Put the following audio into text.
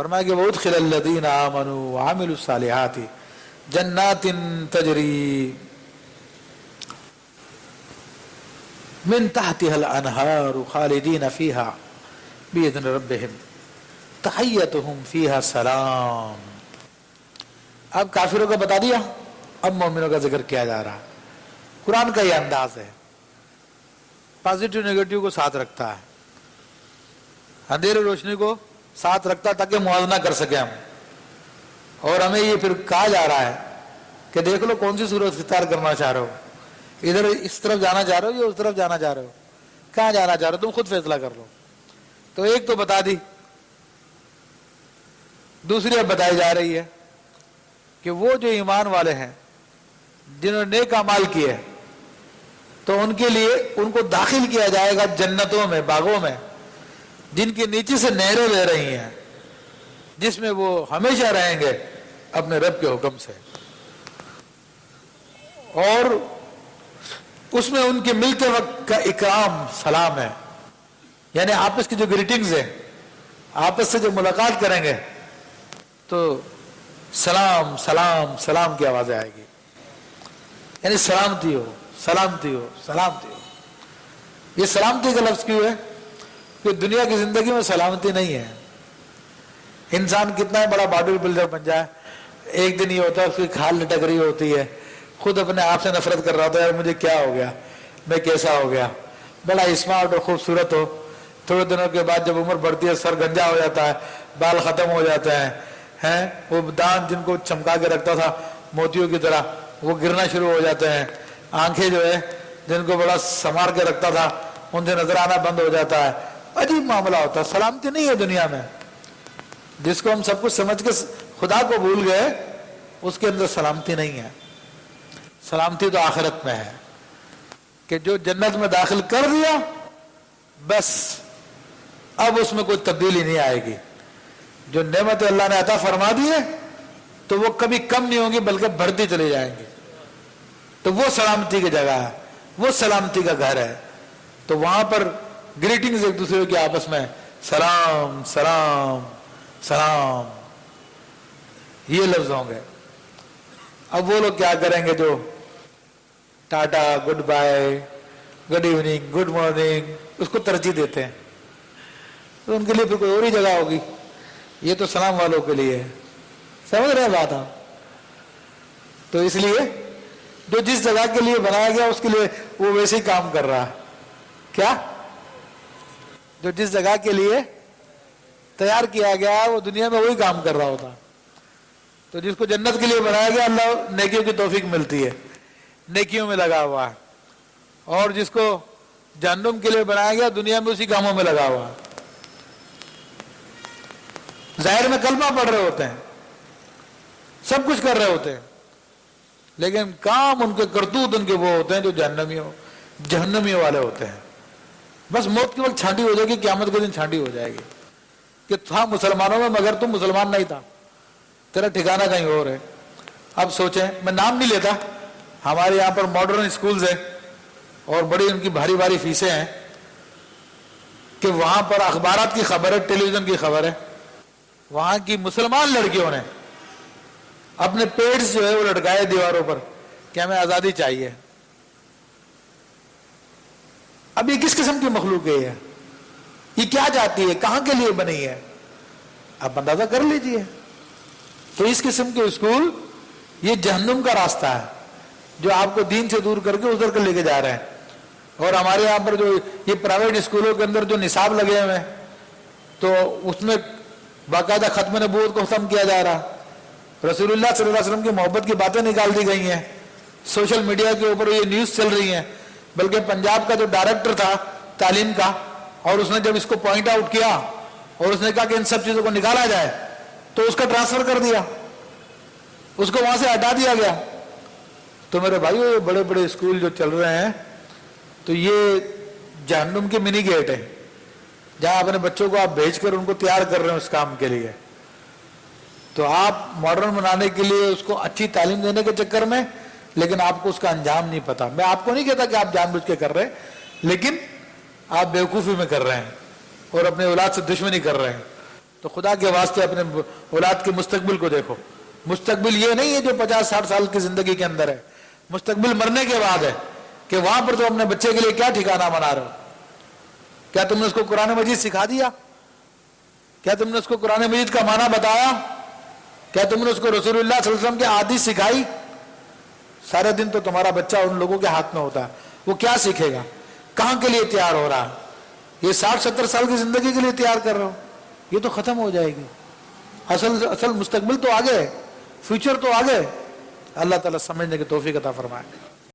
فرمایا کہ وَأُدْخِلَ الَّذِينَ آمَنُوا وَعَمِلُوا الصَّالِحَاتِ جَنَّاتٍ تَجْرِي مِن تَحْتِهَا الْأَنْهَارُ خَالِدِينَ فِيهَا بِإِذْنِ رَبِّهِمْ تَحِيَّتُهُمْ فِيهَا سَلَامٌ. اب کافروں کا بتا دیا، اب مومنوں کا ذکر کیا جا رہا ہے. قرآن کا یہ انداز ہے، پازیٹیو نیگیٹو کو ساتھ رکھتا ہے، اندھیرے روشنی کو ساتھ رکھتا ہے تاکہ موازنہ کر سکیں ہم. اور ہمیں یہ پھر کہا جا رہا ہے کہ دیکھ لو کون سی صورت اختیار کرنا چاہ رہے ہو، ادھر اس طرف جانا چاہ رہے ہو یا اس طرف جانا چاہ رہے ہو، کہاں جانا چاہ رہے ہو، تم خود فیصلہ کر لو. تو ایک تو بتا دی، دوسری اب بتائی جا رہی ہے کہ وہ جو ایمان والے ہیں جنہوں نے نیک اعمال کیے تو ان کے لیے ان کو داخل کیا جائے گا جنتوں میں، باغوں میں جن کے نیچے سے نہریں بہ رہی ہیں، جس میں وہ ہمیشہ رہیں گے اپنے رب کے حکم سے. اور اس میں ان کے ملتے وقت کا اکرام سلام ہے، یعنی آپس کی جو گریٹنگز ہیں، آپس سے جو ملاقات کریں گے تو سلام سلام سلام کی آوازیں آئے گی، یعنی سلامتی ہو سلامتی ہو سلامتی ہو. یہ سلامتی کا لفظ کیوں ہے؟ کہ دنیا کی زندگی میں سلامتی نہیں ہے. انسان کتنا ہی بڑا باڈی بلڈر بن جائے، ایک دن یہ ہوتا ہے اس کی کھال لٹک رہی ہوتی ہے، خود اپنے آپ سے نفرت کر رہا ہوتا ہے، یار مجھے کیا ہو گیا، میں کیسا ہو گیا. بڑا اسمارٹ اور خوبصورت ہو، تھوڑے دنوں کے بعد جب عمر بڑھتی ہے سر گنجا ہو جاتا ہے، بال ختم ہو جاتے ہیں، وہ دانت جن کو چمکا کے رکھتا تھا موتیوں کی طرح وہ گرنا شروع ہو جاتے ہیں، آنکھیں جو ہے جن کو بڑا سنوار کے رکھتا تھا ان سے نظر آنا بند ہو جاتا ہے. عجیب معاملہ ہوتا ہے. سلامتی نہیں ہے دنیا میں. جس کو ہم سب کچھ سمجھ کے خدا کو بھول گئے اس کے اندر سلامتی نہیں ہے. سلامتی تو آخرت میں ہے کہ جو جنت میں داخل کر دیا بس اب اس میں کوئی تبدیلی نہیں آئے گی. جو نعمت اللہ نے عطا فرما دی ہے تو وہ کبھی کم نہیں ہوگی بلکہ بڑھتی چلی جائیں گی. تو وہ سلامتی کی جگہ ہے، وہ سلامتی کا گھر ہے. تو وہاں پر گریٹنگز ایک دوسرے کے آپس میں سلام سلام سلام یہ لفظ ہوں گے. اب وہ لوگ کیا کریں گے جو tata good bye good evening good morning اس کو ترجیح دیتے ہیں، تو ان کے لیے پھر کوئی اور ہی جگہ ہوگی. یہ تو سلام والوں کے لیے ہے. سمجھ رہے بات آپ؟ تو اس لیے جو جس جگہ کے لیے بنایا گیا اس کے لیے وہ ویسے ہی کام کر رہا ہے. کیا؟ جو جس جگہ کے لیے تیار کیا گیا وہ دنیا میں وہی کام کر رہا ہوتا. تو جس کو جنت کے لیے بنایا گیا اللہ نیکیوں کی توفیق ملتی ہے، نیکیوں میں لگا ہوا ہے. اور جس کو جہنم کے لیے بنایا گیا دنیا میں اسی کاموں میں لگا ہوا ہے. ظاہر میں کلمہ پڑھ رہے ہوتے ہیں، سب کچھ کر رہے ہوتے ہیں، لیکن کام ان کے کرتوت ان کے وہ ہوتے ہیں جو جہنمیوں والے ہوتے ہیں. بس موت کے وقت چھانٹی ہو جائے گی، قیامت کے دن چھانٹی ہو جائے گی کہ تھا مسلمانوں میں مگر تم مسلمان نہیں تھا، تیرا ٹھکانہ کہیں اور ہے. اب سوچیں، میں نام نہیں لیتا، ہمارے یہاں پر ماڈرن اسکولز ہیں اور بڑی ان کی بھاری بھاری فیسیں ہیں کہ وہاں پر اخبارات کی خبر ہے، ٹیلی ویژن کی خبر ہے، وہاں کی مسلمان لڑکیوں نے اپنے پیٹس جو ہے وہ لٹکائے دیواروں پر کہ ہمیں آزادی چاہیے. اب یہ کس قسم کی مخلوق ہے؟ یہ کیا چاہتی ہے؟ کہاں کے لیے بنی ہے؟ آپ اندازہ کر لیجئے. تو اس قسم کے اسکول یہ جہنم کا راستہ ہے جو آپ کو دین سے دور کر کے ادھر کر لے کے جا رہے ہیں. اور ہمارے یہاں پر جو یہ پرائیویٹ اسکولوں کے اندر جو نصاب لگے ہوئے ہیں تو اس میں باقاعدہ ختم نبوت کو ختم کیا جا رہا، رسول اللہ صلی اللہ علیہ وسلم کی محبت کی باتیں نکال دی گئی ہیں، سوشل میڈیا کے اوپر یہ نیوز چل رہی ہیں. بلکہ پنجاب کا جو ڈائریکٹر تھا تعلیم کا، اور اس نے جب اس کو پوائنٹ آؤٹ کیا اور اس نے کہا کہ ان سب چیزوں کو نکالا جائے تو اس کا ٹرانسفر کر دیا، اس کو وہاں سے ہٹا دیا گیا. تو میرے بھائیو یہ بڑے بڑے اسکول جو چل رہے ہیں تو یہ جہنم کے منی گیٹ ہے جہاں اپنے بچوں کو آپ بھیج کر ان کو تیار کر رہے ہیں اس کام کے لیے. تو آپ ماڈرن بنانے کے لیے اس کو اچھی تعلیم دینے کے چکر میں، لیکن آپ کو اس کا انجام نہیں پتا. میں آپ کو نہیں کہتا کہ آپ جان بوجھ کے کر رہے ہیں، لیکن آپ بیوقوفی میں کر رہے ہیں اور اپنے اولاد سے دشمنی کر رہے ہیں. تو خدا کے واسطے اپنے اولاد کے مستقبل کو دیکھو. مستقبل یہ نہیں ہے جو 50-60 سال کی زندگی کے اندر ہے، مستقبل مرنے کے بعد ہے کہ وہاں پر تم اپنے بچے کے لیے کیا ٹھکانہ بنا رہے ہو. کیا تم نے اس کو قرآن مجید سکھا دیا؟ کیا تم نے اس کو قرآن مجید کا معنی بتایا؟ کیا تم نے اس کو رسول اللہ صلی اللہ علیہ وسلم کی حدیث سکھائی؟ سارے دن تو تمہارا بچہ ان لوگوں کے ہاتھ میں ہوتا ہے، وہ کیا سیکھے گا؟ کہاں کے لیے تیار ہو رہا ہے؟ یہ 60-70 سال کی زندگی کے لیے تیار کر رہا ہو، یہ تو ختم ہو جائے گی. اصل مستقبل تو آگے ہے، فیوچر تو آگے. اللہ تعالیٰ سمجھنے کی توفیق عطا فرمائے.